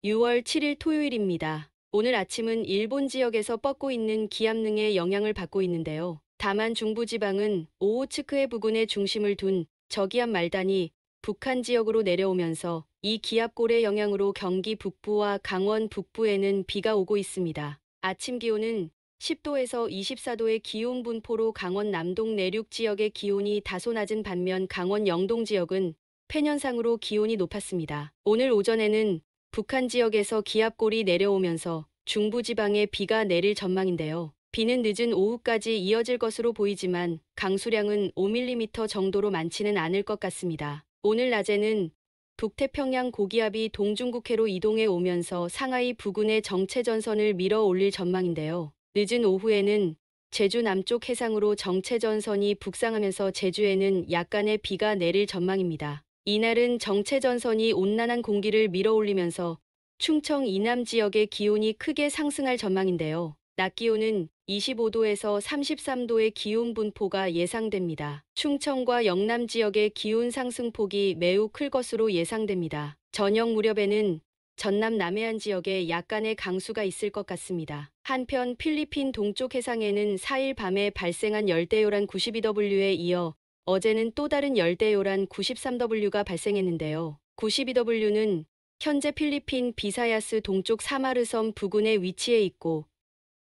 6월 7일 토요일입니다. 오늘 아침은 일본 지역에서 뻗고 있는 기압능의 영향을 받고 있는데요. 다만 중부지방은 오호츠크해 부근에 중심을 둔 저기압 말단이 북한 지역으로 내려오면서 이 기압골의 영향으로 경기 북부와 강원 북부에는 비가 오고 있습니다. 아침 기온은 10도에서 24도의 기온 분포로 강원 남동 내륙 지역의 기온이 다소 낮은 반면 강원 영동 지역은 편현상으로 기온이 높았습니다. 오늘 오전에는 북한 지역에서 기압골이 내려오면서 중부지방에 비가 내릴 전망인데요. 비는 늦은 오후까지 이어질 것으로 보이지만 강수량은 5mm 정도로 많지는 않을 것 같습니다. 오늘 낮에는 북태평양 고기압이 동중국해로 이동해 오면서 상하이 부근의 정체전선을 밀어 올릴 전망인데요. 늦은 오후에는 제주 남쪽 해상으로 정체전선이 북상하면서 제주에는 약간의 비가 내릴 전망입니다. 이날은 정체전선이 온난한 공기를 밀어 올리면서 충청 이남 지역의 기온이 크게 상승할 전망인데요. 낮 기온은 25도에서 33도의 기온 분포가 예상됩니다. 충청과 영남 지역의 기온 상승폭이 매우 클 것으로 예상됩니다. 저녁 무렵에는 전남 남해안 지역에 약간의 강수가 있을 것 같습니다. 한편 필리핀 동쪽 해상에는 4일 밤에 발생한 열대요란 92W에 이어 어제는 또 다른 열대요란 93W가 발생했는데요. 92W는 현재 필리핀 비사야스 동쪽 사마르섬 부근에 위치해 있고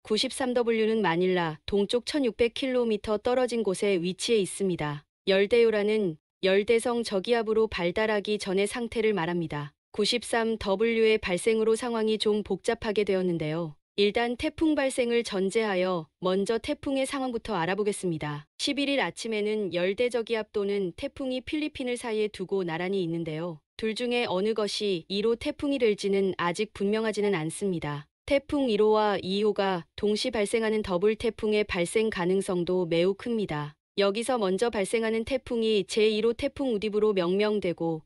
93W는 마닐라 동쪽 1600km 떨어진 곳에 위치해 있습니다. 열대요란은 열대성 저기압으로 발달하기 전의 상태를 말합니다. 93W의 발생으로 상황이 좀 복잡하게 되었는데요. 일단 태풍 발생을 전제하여 먼저 태풍의 상황부터 알아보겠습니다. 11일 아침에는 열대저기압 또는 태풍이 필리핀을 사이에 두고 나란히 있는데요. 둘 중에 어느 것이 1호 태풍이 될지는 아직 분명하지는 않습니다. 태풍 1호와 2호가 동시 발생하는 더블 태풍의 발생 가능성도 매우 큽니다. 여기서 먼저 발생하는 태풍이 제1호 태풍 우딥으로 명명되고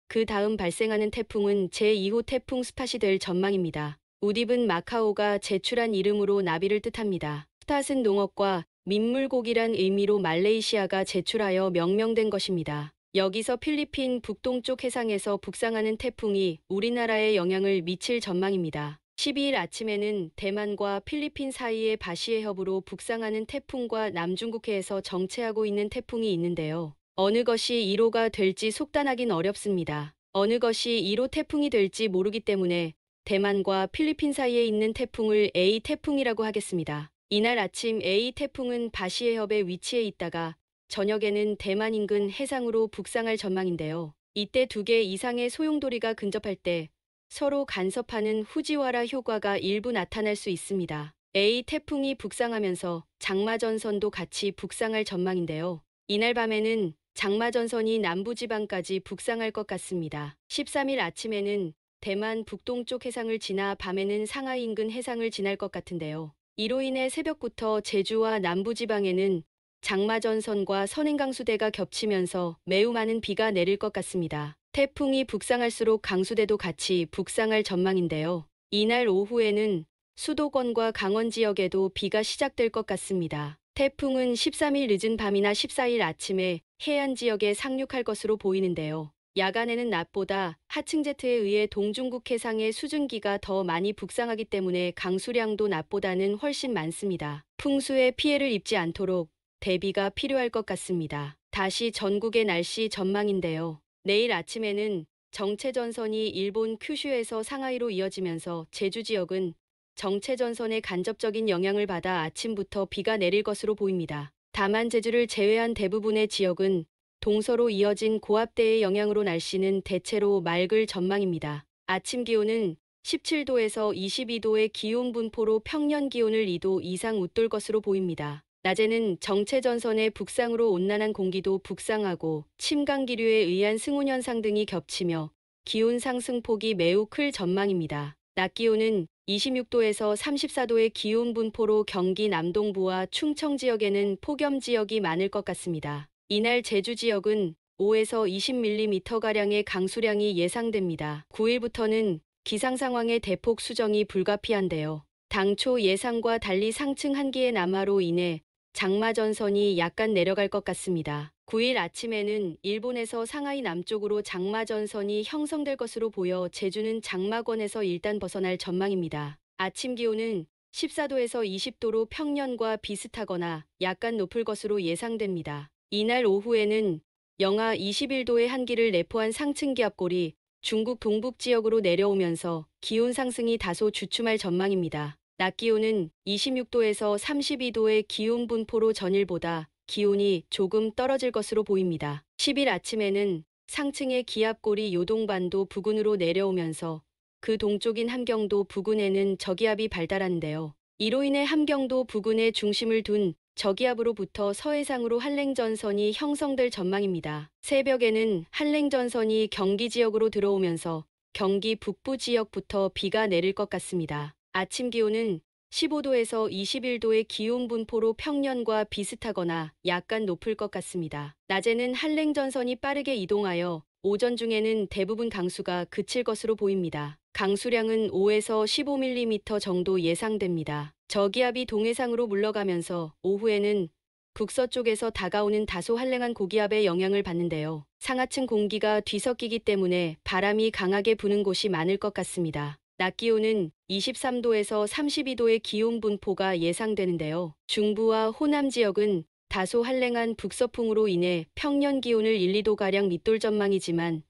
그 다음 발생하는 태풍은 제2호 태풍 스팟이 될 전망입니다. 우딥은 마카오가 제출한 이름으로 나비를 뜻합니다. 스팟은 농업과 민물고기란 의미로 말레이시아가 제출하여 명명된 것입니다. 여기서 필리핀 북동쪽 해상에서 북상하는 태풍이 우리나라에 영향을 미칠 전망입니다. 12일 아침에는 대만과 필리핀 사이의 바시의 협으로 북상하는 태풍과 남중국해에서 정체하고 있는 태풍이 있는데요. 어느 것이 1호가 될지 속단하긴 어렵습니다. 어느 것이 1호 태풍이 될지 모르기 때문에 대만과 필리핀 사이에 있는 태풍을 A 태풍이라고 하겠습니다. 이날 아침 A 태풍은 바시의 협에 위치해 있다가 저녁에는 대만 인근 해상으로 북상할 전망인데요. 이때 2개 이상의 소용돌이가 근접할 때 서로 간섭하는 후지와라 효과가 일부 나타날 수 있습니다. A 태풍이 북상하면서 장마전선도 같이 북상할 전망인데요. 이날 밤에는 장마전선이 남부지방까지 북상할 것 같습니다. 13일 아침에는 대만 북동쪽 해상을 지나 밤에는 상하이 인근 해상을 지날 것 같은데요. 이로 인해 새벽부터 제주와 남부지방에는 장마전선과 선행강수대가 겹치면서 매우 많은 비가 내릴 것 같습니다. 태풍이 북상할수록 강수대도 같이 북상할 전망인데요. 이날 오후에는 수도권과 강원 지역에도 비가 시작될 것 같습니다. 태풍은 13일 늦은 밤이나 14일 아침에 해안 지역에 상륙할 것으로 보이는데요. 야간에는 낮보다 하층 제트에 의해 동중국 해상의 수증기가 더 많이 북상하기 때문에 강수량도 낮보다는 훨씬 많습니다. 풍수에 피해를 입지 않도록 대비가 필요할 것 같습니다. 다시 전국의 날씨 전망인데요. 내일 아침에는 정체전선이 일본 큐슈에서 상하이로 이어지면서 제주 지역은 정체전선의 간접적인 영향을 받아 아침부터 비가 내릴 것으로 보입니다. 다만 제주를 제외한 대부분의 지역은 동서로 이어진 고압대의 영향으로 날씨는 대체로 맑을 전망입니다. 아침 기온은 17도에서 22도의 기온 분포로 평년 기온을 2도 이상 웃돌 것으로 보입니다. 낮에는 정체전선의 북상으로 온난한 공기도 북상하고 침강기류에 의한 승온 현상 등이 겹치며 기온 상승폭이 매우 클 전망입니다. 낮 기온은 26도에서 34도의 기온 분포로 경기 남동부와 충청 지역에는 폭염 지역이 많을 것 같습니다. 이날 제주 지역은 5에서 20mm가량의 강수량이 예상됩니다. 9일부터는 기상 상황의 대폭 수정이 불가피한데요. 당초 예상과 달리 상층 한기의 남하로 인해 장마전선이 약간 내려갈 것 같습니다. 9일 아침에는 일본에서 상하이 남쪽으로 장마 전선이 형성될 것으로 보여 제주는 장마권에서 일단 벗어날 전망입니다. 아침 기온은 14도에서 20도로 평년과 비슷하거나 약간 높을 것으로 예상됩니다. 이날 오후에는 영하 21도의 한기를 내포한 상층 기압골이 중국 동북 지역으로 내려오면서 기온 상승이 다소 주춤할 전망입니다. 낮 기온은 26도에서 32도의 기온 분포로 전일보다 기온이 조금 떨어질 것으로 보입니다. 10일 아침에는 상층의 기압골이 요동반도 부근으로 내려오면서 그 동쪽인 함경도 부근에는 저기압이 발달하는데요. 이로 인해 함경도 부근에 중심을 둔 저기압으로부터 서해상으로 한랭전선이 형성될 전망입니다. 새벽에는 한랭전선이 경기 지역으로 들어오면서 경기 북부 지역부터 비가 내릴 것 같습니다. 아침 기온은 15도에서 21도의 기온 분포로 평년과 비슷하거나 약간 높을 것 같습니다. 낮에는 한랭전선이 빠르게 이동하여 오전 중에는 대부분 강수가 그칠 것으로 보입니다. 강수량은 5에서 15mm 정도 예상됩니다. 저기압이 동해상으로 물러가면서 오후에는 북서쪽에서 다가오는 다소 한랭한 고기압의 영향을 받는데요. 상하층 공기가 뒤섞이기 때문에 바람이 강하게 부는 곳이 많을 것 같습니다. 낮 기온은 23도에서 32도의 기온 분포가 예상되는데요. 중부와 호남 지역은 다소 한랭한 북서풍으로 인해 평년 기온을 1, 2도가량 밑돌 전망이지만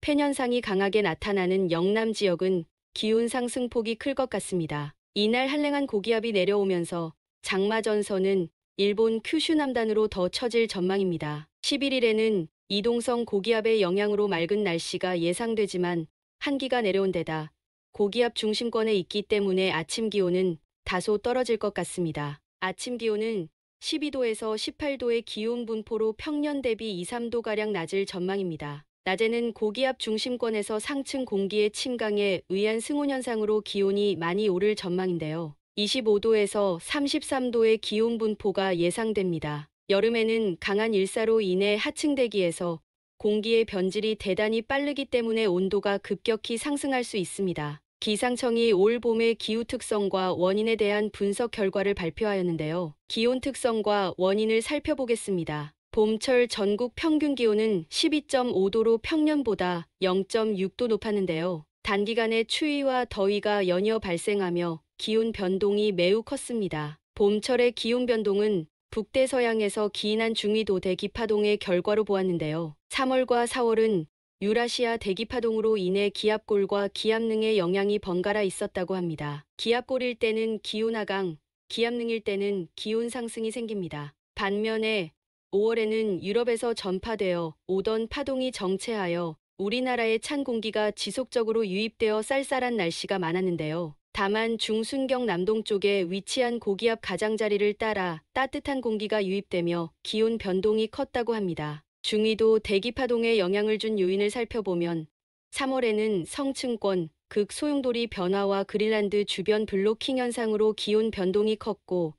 팬현상이 강하게 나타나는 영남 지역은 기온 상승폭이 클 것 같습니다. 이날 한랭한 고기압이 내려오면서 장마 전선은 일본 큐슈 남단으로 더 처질 전망입니다. 11일에는 이동성 고기압의 영향으로 맑은 날씨가 예상되지만 한기가 내려온 데다 고기압 중심권에 있기 때문에 아침 기온은 다소 떨어질 것 같습니다. 아침 기온은 12도에서 18도의 기온 분포로 평년 대비 2, 3도가량 낮을 전망입니다. 낮에는 고기압 중심권에서 상층 공기의 침강에 의한 승온 현상으로 기온이 많이 오를 전망인데요. 25도에서 33도의 기온 분포가 예상됩니다. 여름에는 강한 일사로 인해 하층 대기에서 공기의 변질이 대단히 빠르기 때문에 온도가 급격히 상승할 수 있습니다. 기상청이 올 봄의 기후 특성과 원인에 대한 분석 결과를 발표하였는데요. 기온 특성과 원인을 살펴보겠습니다. 봄철 전국 평균 기온은 12.5도로 평년보다 0.6도 높았는데요. 단기간에 추위와 더위가 연이어 발생하며 기온 변동이 매우 컸습니다. 봄철의 기온 변동은 북대서양에서 기인한 중위도 대기파동의 결과로 보았는데요. 3월과 4월은 유라시아 대기파동으로 인해 기압골과 기압능의 영향이 번갈아 있었다고 합니다. 기압골일 때는 기온 하강, 기압능일 때는 기온 상승이 생깁니다. 반면에 5월에는 유럽에서 전파되어 오던 파동이 정체하여 우리나라에 찬 공기가 지속적으로 유입되어 쌀쌀한 날씨가 많았는데요. 다만 중순경 남동쪽에 위치한 고기압 가장자리를 따라 따뜻한 공기가 유입되며 기온 변동이 컸다고 합니다. 중위도 대기파동에 영향을 준 요인을 살펴보면 3월에는 성층권, 극소용돌이 변화와 그린란드 주변 블로킹 현상으로 기온 변동이 컸고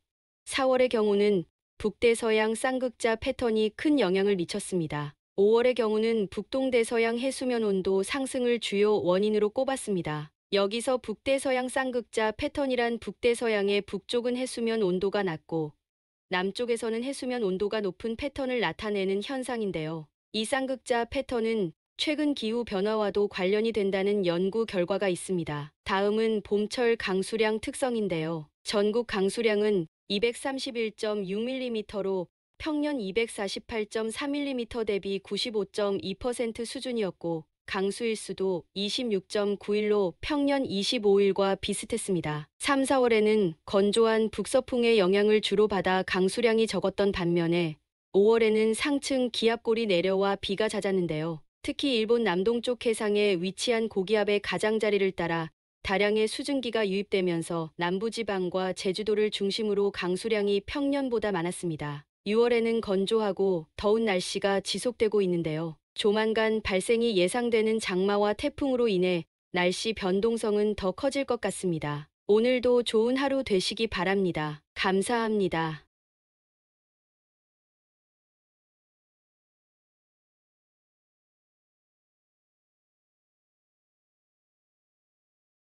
4월의 경우는 북대서양 쌍극자 패턴이 큰 영향을 미쳤습니다. 5월의 경우는 북동대서양 해수면 온도 상승을 주요 원인으로 꼽았습니다. 여기서 북대서양 쌍극자 패턴이란 북대서양의 북쪽은 해수면 온도가 낮고 남쪽에서는 해수면 온도가 높은 패턴을 나타내는 현상인데요. 이 쌍극자 패턴은 최근 기후 변화와도 관련이 된다는 연구 결과가 있습니다. 다음은 봄철 강수량 특성인데요. 전국 강수량은 231.6mm로 평년 248.3mm 대비 95.2% 수준이었고 강수일수도 26.9일로 평년 25일과 비슷했습니다. 3, 4월에는 건조한 북서풍의 영향을 주로 받아 강수량이 적었던 반면에 5월에는 상층 기압골이 내려와 비가 잦았는데요. 특히 일본 남동쪽 해상에 위치한 고기압의 가장자리를 따라 다량의 수증기가 유입되면서 남부지방과 제주도를 중심으로 강수량이 평년보다 많았습니다. 6월에는 건조하고 더운 날씨가 지속되고 있는데요. 조만간 발생이 예상되는 장마와 태풍으로 인해 날씨 변동성은 더 커질 것 같습니다. 오늘도 좋은 하루 되시기 바랍니다. 감사합니다.